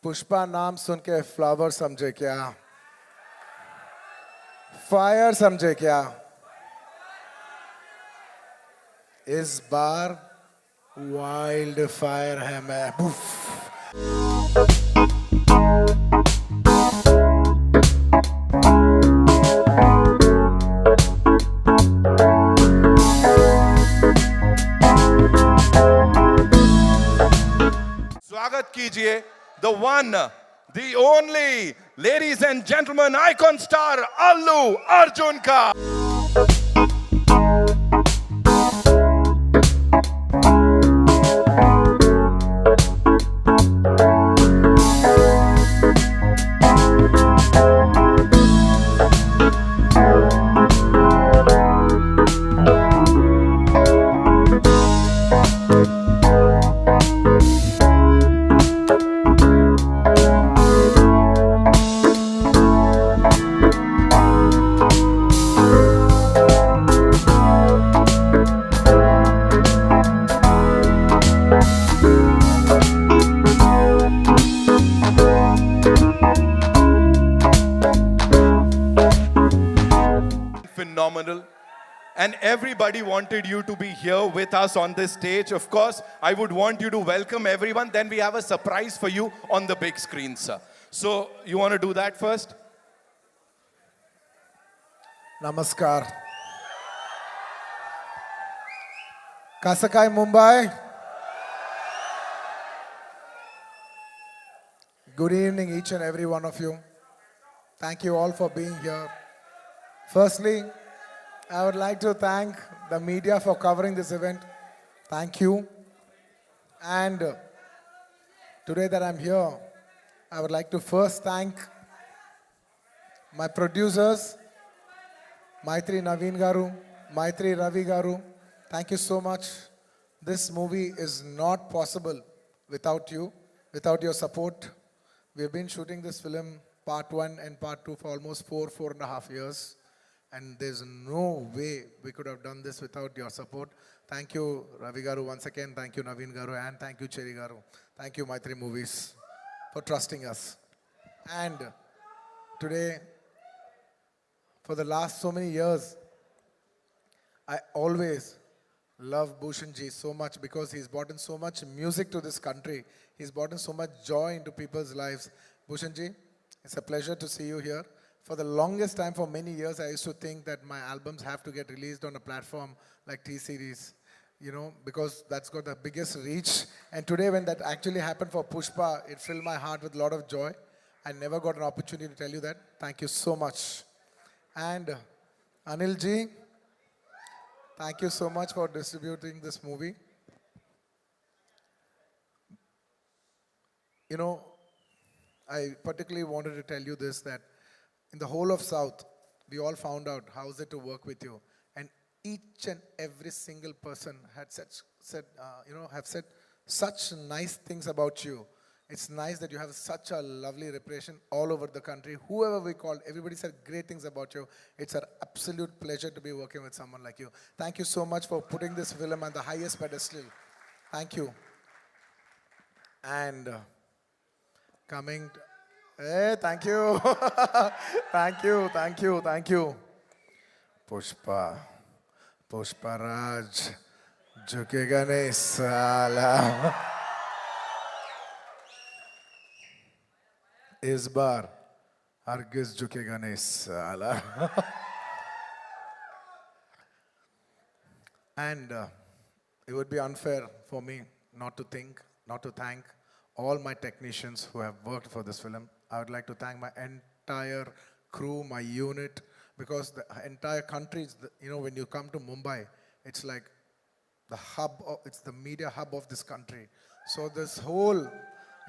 पुष्पा नाम सुन के फ्लावर समझे क्या? फायर समझे क्या? इस बार वाइल्ड फायर है मैं. स्वागत कीजिए the one, the only, ladies and gentlemen, icon star Allu Arjun ka. Phenomenal. And everybody wanted you to be here with us on this stage. Of course, I would want you to welcome everyone. Then we have a surprise for you on the big screen, sir. So, you want to do that first? Namaskar. Kasakai Mumbai. Good evening, each and every one of you. Thank you all for being here. Firstly, I would like to thank the media for covering this event. Thank you. And today that I'm here, I would like to first thank my producers, Maitri Naveen Garu, Maitri Ravi Garu. Thank you so much. This movie is not possible without you, without your support. We've been shooting this film, part 1 and part 2, for almost 4.5 years. And there's no way we could have done this without your support. Thank you, Ravi Garu, once again. Thank you, Naveen Garu, and thank you, Cherry Garu. Thank you, Maitri Movies, for trusting us. And today, for the last so many years, I always love Bhushan ji so much because he's brought in so much music to this country. He's brought in so much joy into people's lives. Bhushan ji, it's a pleasure to see you here. For the longest time, for many years, I used to think that my albums have to get released on a platform like T-Series, you know, because that's got the biggest reach. And today, when that actually happened for Pushpa, it filled my heart with a lot of joy. I never got an opportunity to tell you that. Thank you so much. And Anil ji, thank you so much for distributing this movie. You know, I particularly wanted to tell you this, that in the whole of South, we all found out how is it to work with you. And each and every single person had have said such nice things about you. It's nice that you have such a lovely reputation all over the country. Whoever we called, everybody said great things about you. It's an absolute pleasure to be working with someone like you. Thank you so much for putting this film on the highest pedestal. Thank you. And coming to, hey, thank you. Thank you, thank you, thank you. Pushpa Raj, झुकेगा नहीं साला. इस बार हरगिज झुकेगा नहीं साला. And it would be unfair for me not to thank all my technicians who have worked for this film. I would like to thank my entire crew, my unit, because the entire country, when you come to Mumbai, it's like the hub, it's the media hub of this country. So this whole,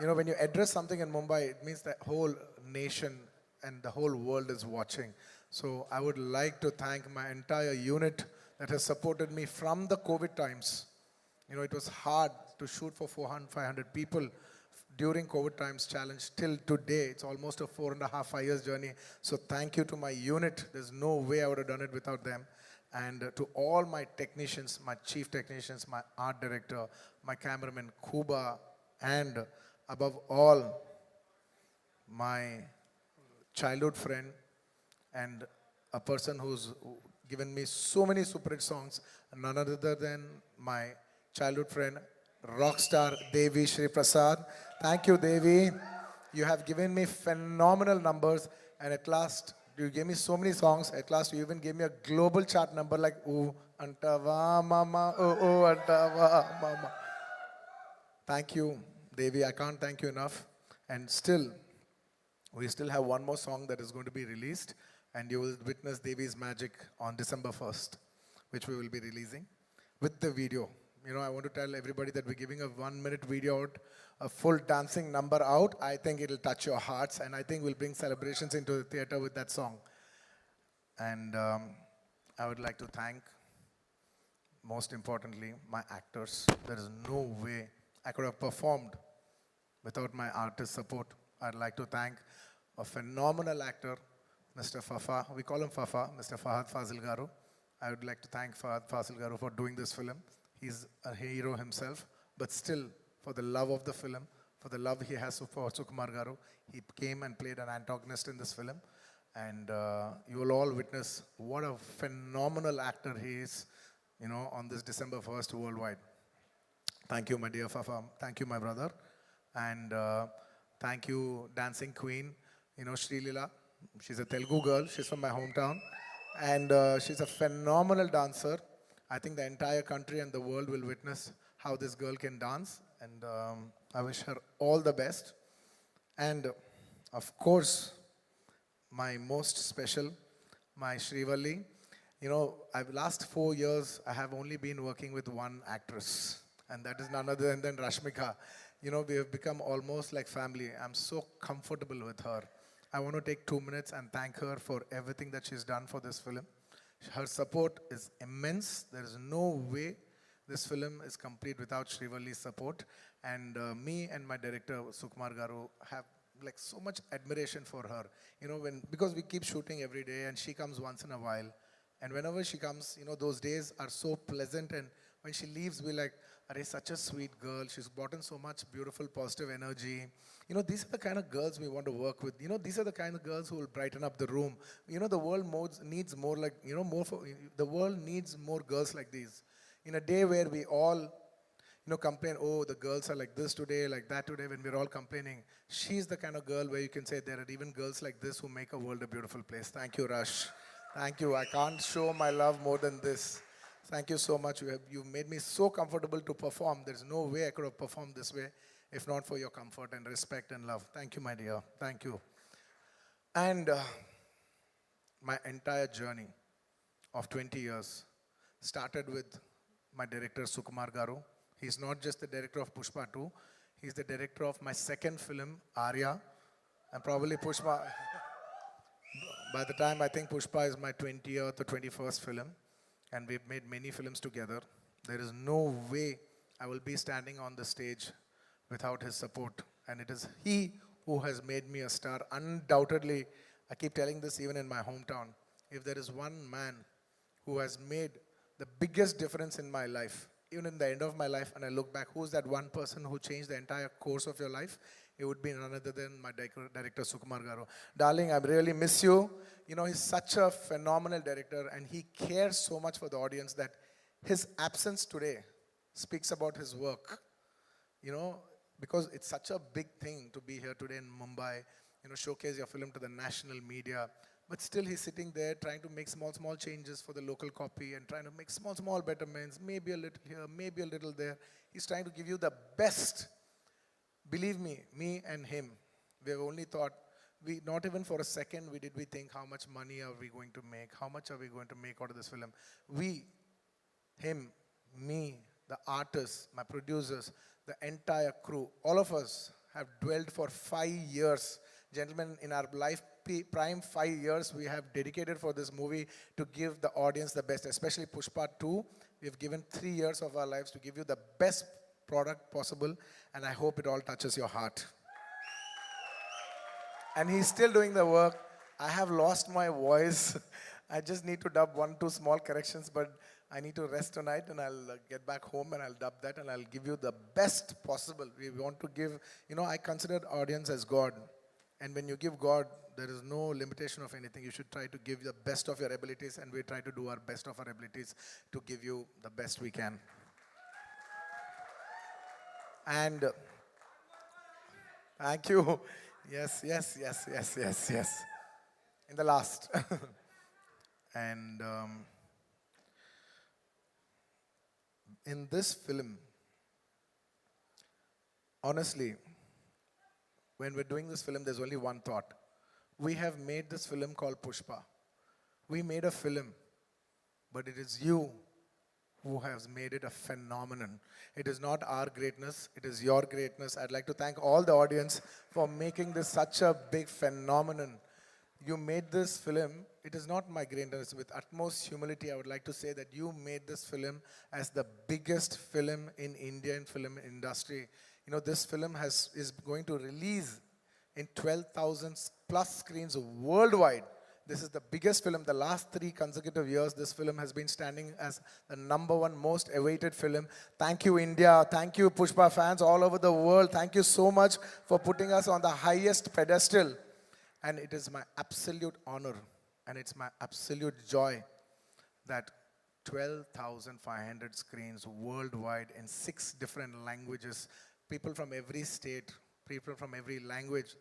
when you address something in Mumbai, it means the whole nation and the whole world is watching. So I would like to thank my entire unit that has supported me from the COVID times. It was hard to shoot for 400, 500 people during COVID times challenge till today. It's almost a 4.5, 5 years journey. So thank you to my unit. There's no way I would have done it without them. And to all my technicians, my chief technicians, my art director, my cameraman Kuba, and above all, my childhood friend and a person who's given me so many super hit songs, none other than my childhood friend, rock star Devi Shri Prasad. Thank you, Devi. You have given me phenomenal numbers, and at last, you gave me so many songs. At last, you even gave me a global chart number like "Ooh Antava Mama, oh Antava Mama." Thank you, Devi. I can't thank you enough. And still, we still have one more song that is going to be released, and you will witness Devi's magic on December 1st, which we will be releasing with the video. You know, I want to tell everybody that we're giving a 1 minute video out, a full dancing number out. I think it'll touch your hearts, and I think we'll bring celebrations into the theater with that song. And I would like to thank, most importantly, my actors. There is no way I could have performed without my artist support. I'd like to thank a phenomenal actor, Mr. Fafa. We call him Fafa, Mr. Fahad Fazil Garu. I would like to thank Fahad Fazil Garu for doing this film. He's a hero himself, but still, for the love of the film, for the love he has for Sukumar Garu, he came and played an antagonist in this film. And you will all witness what a phenomenal actor he is, you know, on this December 1st worldwide. Thank you, my dear Fafa. Thank you, my brother. And thank you, Dancing Queen, you know, Sri Leela. She's a Telugu girl. She's from my hometown. And she's a phenomenal dancer. I think the entire country and the world will witness how this girl can dance. And I wish her all the best. And of course, my most special, my Srivalli. You know, last 4 years, I have only been working with one actress, and that is none other than Rashmika. You know, we have become almost like family. I'm so comfortable with her. I want to take 2 minutes and thank her for everything that she's done for this film. Her support is immense. There is no way this film is complete without Srivalli's support. And me and my director, Sukumar Garu, have like so much admiration for her. You know, because we keep shooting every day and she comes once in a while. And whenever she comes, you know, those days are so pleasant. And when she leaves, we're like, Arey, such a sweet girl. She's brought in so much beautiful, positive energy. You know, these are the kind of girls we want to work with. You know, these are the kind of girls who will brighten up the room. You know, the world needs more like, you know, the world needs more girls like these. In a day where we all, you know, complain, oh, the girls are like this today, like that today, when we're all complaining. She's the kind of girl where you can say there are even girls like this who make a world a beautiful place. Thank you, Rush. Thank you. I can't show my love more than this. Thank you so much. You made me so comfortable to perform. There's no way I could have performed this way if not for your comfort and respect and love. Thank you, my dear. Thank you. And my entire journey of 20 years started with my director, Sukumar Garu. He's not just the director of Pushpa 2. He's the director of my second film, Arya. And probably Pushpa, by the time I think Pushpa is my 20th or 21st film. And we've made many films together. There is no way I will be standing on the stage without his support. And it is he who has made me a star. Undoubtedly, I keep telling this even in my hometown. If there is one man who has made the biggest difference in my life, even in the end of my life, and I look back, who's that one person who changed the entire course of your life? It would be none other than my director, Sukumar Garu. Darling, I really miss you. You know, he's such a phenomenal director, and he cares so much for the audience that his absence today speaks about his work. You know, because it's such a big thing to be here today in Mumbai, you know, showcase your film to the national media. But still he's sitting there trying to make small changes for the local copy and trying to make small betterments, maybe a little here, maybe a little there. He's trying to give you the best. Believe me and him, we have only thought, not even for a second did we think how much money are we going to make, how much are we going to make out of this film. We, him, me, the artists, my producers, the entire crew, all of us have dwelled for 5 years. Gentlemen, in our life prime 5 years, we have dedicated for this movie to give the audience the best, especially Pushpa 2. We've given 3 years of our lives to give you the best product possible, and I hope it all touches your heart. And he's still doing the work. I have lost my voice. I just need to dub 1-2 small corrections, but I need to rest tonight, and I'll get back home and I'll dub that and I'll give you the best possible. We want to give, you know, I consider audience as God. And when you give God, there is no limitation of anything. You should try to give the best of your abilities, and we try to do our best of our abilities to give you the best we can. And thank you. Yes. In the last. And in this film, honestly, when we're doing this film, there's only one thought. We have made this film called Pushpa. We made a film, but it is you who has made it a phenomenon. It is not our greatness, it is your greatness. I'd like to thank all the audience for making this such a big phenomenon. You made this film, it is not my greatness. With utmost humility, I would like to say that you made this film as the biggest film in Indian film industry. You know, this film is going to release in 12,000 plus screens worldwide. This is the biggest film. The last 3 consecutive years, this film has been standing as the #1 most awaited film. Thank you, India. Thank you, Pushpa fans all over the world. Thank you so much for putting us on the highest pedestal. And it is my absolute honor and it's my absolute joy that 12,500 screens worldwide in 6 different languages, people from every state, people from every language,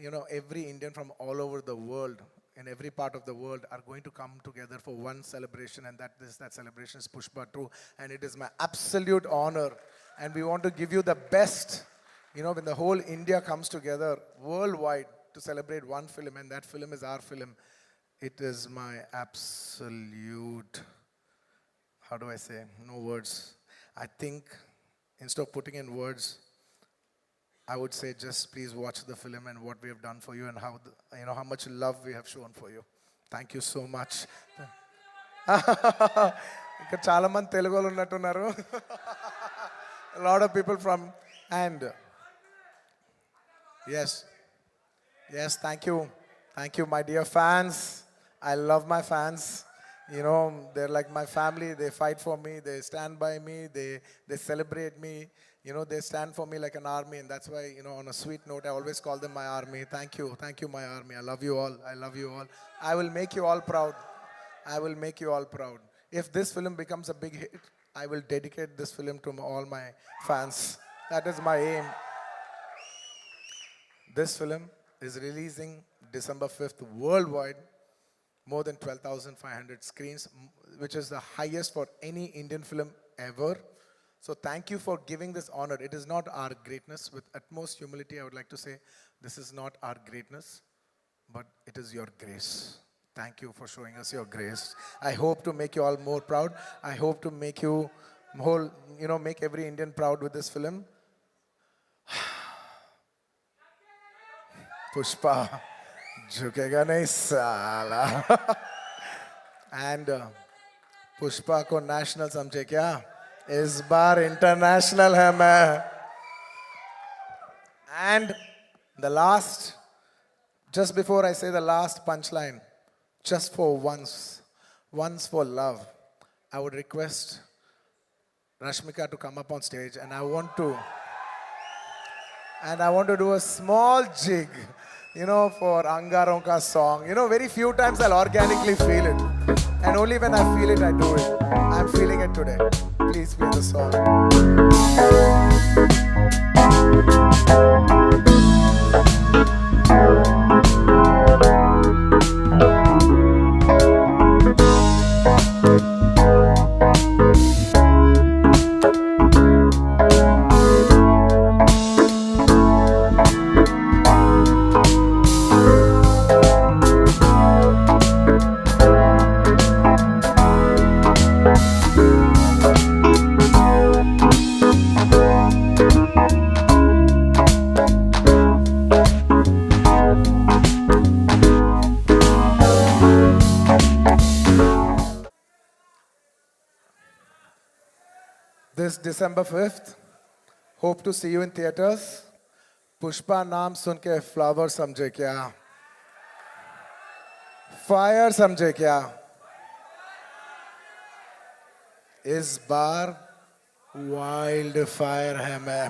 you know, every Indian from all over the world, in every part of the world are going to come together for one celebration, and that celebration is Pushpa 2. And it is my absolute honor. And we want to give you the best, you know, when the whole India comes together worldwide to celebrate one film, and that film is our film. It is my absolute, how do I say, no words. I think instead of putting in words, I would say just please watch the film and what we have done for you and how, you know, how much love we have shown for you. Thank you so much. ఇక్కడ చాలా మంది తెలుగు వాళ్ళు ఉన్నట్టున్నారు. A lot of people from, and yes, thank you my dear fans. I love my fans. You know, they're like my family. They fight for me, they stand by me, they celebrate me. You know, they stand for me like an army, and that's why, you know, on a sweet note, I always call them my army. Thank you my army. I love you all. I will make you all proud. If this film becomes a big hit, I will dedicate this film to all my fans. That is my aim. This film is releasing December 5th worldwide, more than 12,500 screens, which is the highest for any Indian film ever. So thank you for giving this honor. It is not our greatness. With utmost humility, I would like to say, this is not our greatness, but it is your grace. Thank you for showing us your grace. I hope to make you all more proud. I hope to make you make every Indian proud with this film. Pushpa, झुकेगा नहीं साला. And Pushpa को national समझे क्या? इस बार international है मैं. And the last, just before I say the last punchline, just for once for love, I would request Rashmika to come up on stage, and I want to do a small jig, you know, for Angaron ka song. You know, very few times I'll organically feel it, and only when I feel it, I do it. I'm feeling it today. Please play the song. This December 5th, hope to see you in theaters. Pushpa नाम सुन के flower समझे क्या? Fire समझे क्या? इस बार wild fire है मैं.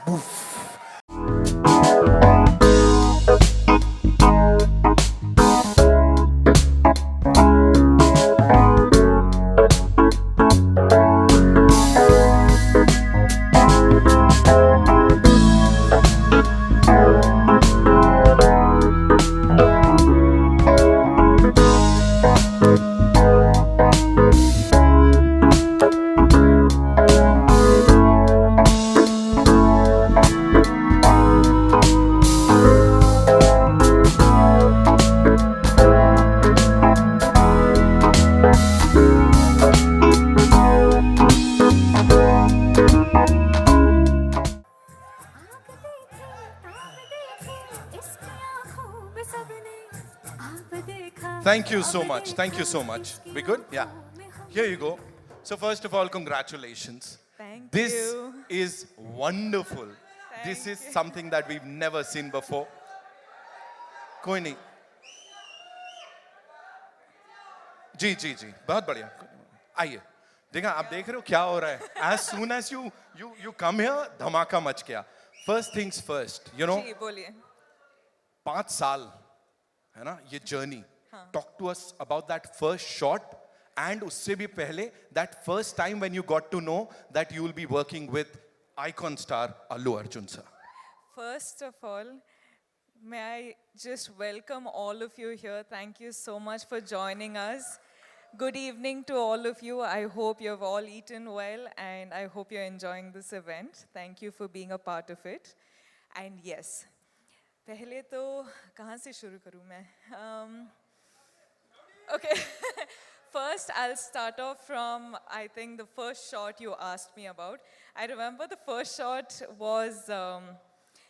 Thank you so much. Thank you so much. We good? Yeah. Here you go. So first of all, congratulations. Thank This you. is wonderful. This Thank is you. something that we've never seen before. कोई नहीं. जी बहुत बढ़िया. आइए. देखा आप देख रहे हो क्या हो रहा है. As soon as you come here, धमाका मच गया. First things first, you know. जी बोलिए. 5 साल है ना ये journey. Talk to us about that first shot and उससे भी पहले that first time when you got to know that you will be working with icon star Allu Arjun sir. First of all, may I just welcome all of you here. Thank you so much for joining us. Good evening to all of you. I hope you've all eaten well and I hope you're enjoying this event. Thank you for being a part of it. And yes, पहले तो कहाँ से शुरू करूँ मैं? Okay. First, I'll start off from, I think, the first shot you asked me about. I remember the first shot was,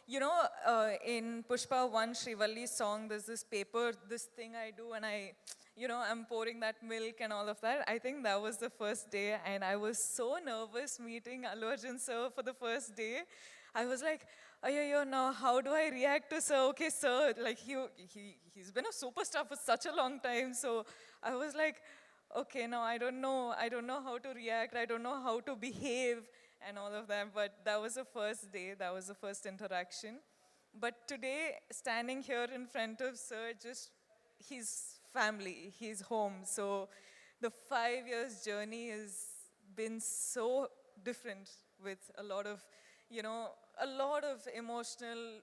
in Pushpa 1, Srivalli's song, there's this paper, this thing I do, and I'm pouring that milk and all of that. I think that was the first day, and I was so nervous meeting Allu Arjun sir for the first day. I was like, now how do I react to sir? Okay, sir, like he's been a superstar for such a long time, so I was like, okay, now I don't know how to react, I don't know how to behave and all of that, but that was the first day, that was the first interaction. But today, standing here in front of sir, just his family, his home, so the 5 years journey has been so different with a lot of emotional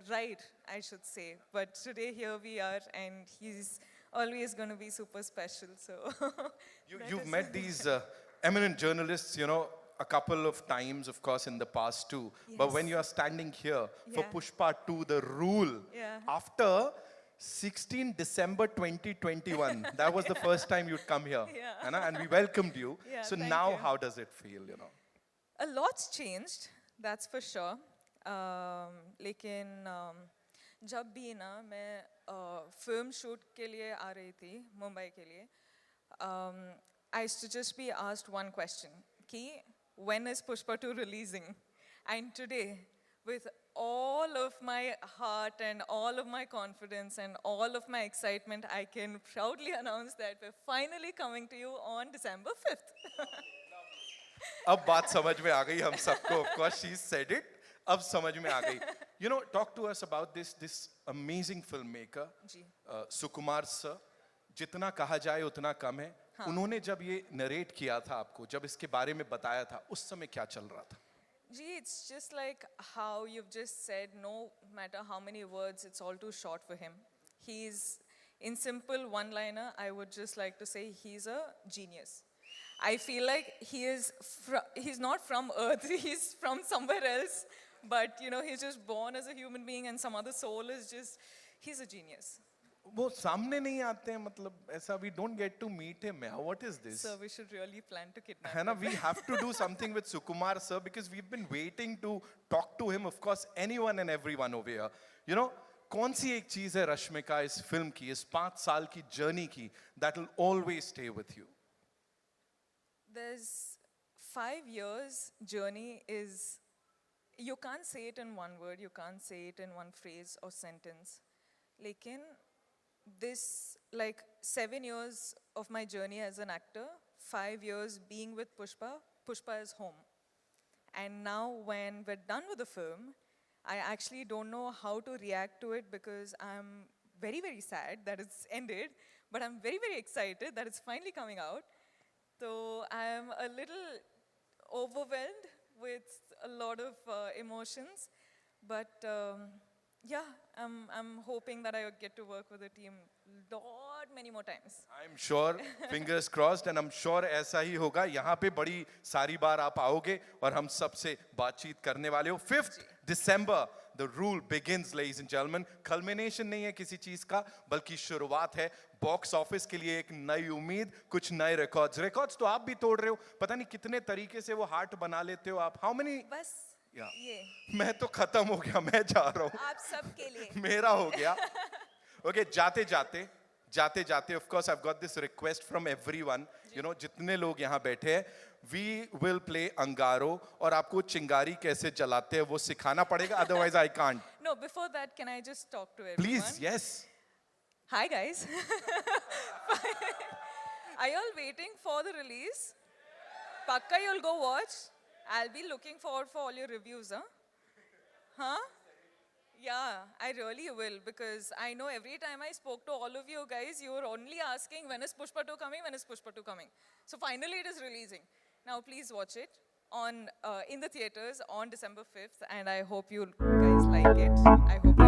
ride, I should say. But today here we are, and he's always going to be super special. So You've met these eminent journalists, a couple of times, of course, in the past too. But when you are standing here for Yeah. Pushpa 2, The Rule, Yeah. after 16 December 2021, that was the first time you'd come here. Yeah. है ना? And we welcomed you. Yeah, So thank now you. how does it feel, A lot's changed, that's for sure. लेकिन जब भी ना मैं film shoot के लिए आ रही थी मुंबई के लिए, I used to just be asked one question, कि when is Pushpa 2 releasing? And today, with all of my heart and all of my confidence and all of my excitement, I can proudly announce that we're finally coming to you on December 5th. अब बात समझ में आ गई हम सबको. Of course, she said it. अब समझ में आ गई. Talk to us about this amazing filmmaker, ji. Sukumar sir. जितना कहा जाए उतना कम है. उन्होंने जब ये नरेट किया था आपको, जब इसके बारे में बताया था, उस समय क्या चल रहा था? Gee, it's just like how you've just said, no matter how many words, it's all too short for him. He's, in simple one-liner, I would just like to say he's a genius. I feel like he's not from Earth, he's from somewhere else, but he's just born as a human being and some other soul is just, he's a genius. वो सामने नहीं आते हैं, मतलब ऐसा we don't get to meet him. What is this? So we should really plan to kidnap है ना, him. we have to do something with Sukumar sir because we've been waiting to talk to him. Of course, anyone and everyone over here. कौन सी एक चीज है रश्मिका इस film की, इस 5 साल की जर्नी की, that will always stay with you? There's 5 years journey is, you can't say it in one word, you can't say it in one phrase or sentence. Lekin this, like 7 years of my journey as an actor, 5 years being with Pushpa is home. And now when we're done with the film, I actually don't know how to react to it because I'm very, very sad that it's ended, but I'm very, very excited that it's finally coming out. So I'm a little overwhelmed with a lot of emotions, but I'm hoping that I get to work with the team many more times. I'm sure, fingers crossed, and I'm sure ऐसा ही होगा. यहाँ पे बड़ी सारी बार आप आओगे और हम सबसे बातचीत करने वाले हो. 5th December, the rule begins, ladies and gentlemen. Culmination नहीं है किसी चीज का, बल्कि शुरुआत है. बॉक्स ऑफिस के लिए एक नई उम्मीद, कुछ नए रिकॉर्ड्स तो आप भी तोड़ रहे हो. पता नहीं कितने तरीके से वो हार्ट बना लेते हो आप. How many? बस Yeah. ये मैं तो खत्म हो गया, मैं जा रहा हूँ. आप सबके लिए. मेरा हो गया. Okay, जाते जाते, of course, I've got this request from everyone. You know, जितने लोग यहाँ बैठे हैं, we will play Angaro, और आपको चिंगारी कैसे जलाते हैं वो सिखाना पड़ेगा. Otherwise, I can't. No, before that, can I just talk to everyone? Please, yes. Hi, guys. Are you all waiting for the release? Pakka, you'll go watch. I'll be looking forward for all your reviews, huh? Huh? Yeah, I really will, because I know every time I spoke to all of you guys, you were only asking when is Pushpa 2 coming, when is Pushpa 2 coming. So finally it is releasing. Now please watch it on in the theaters on December 5th, and I hope you guys like it. I hope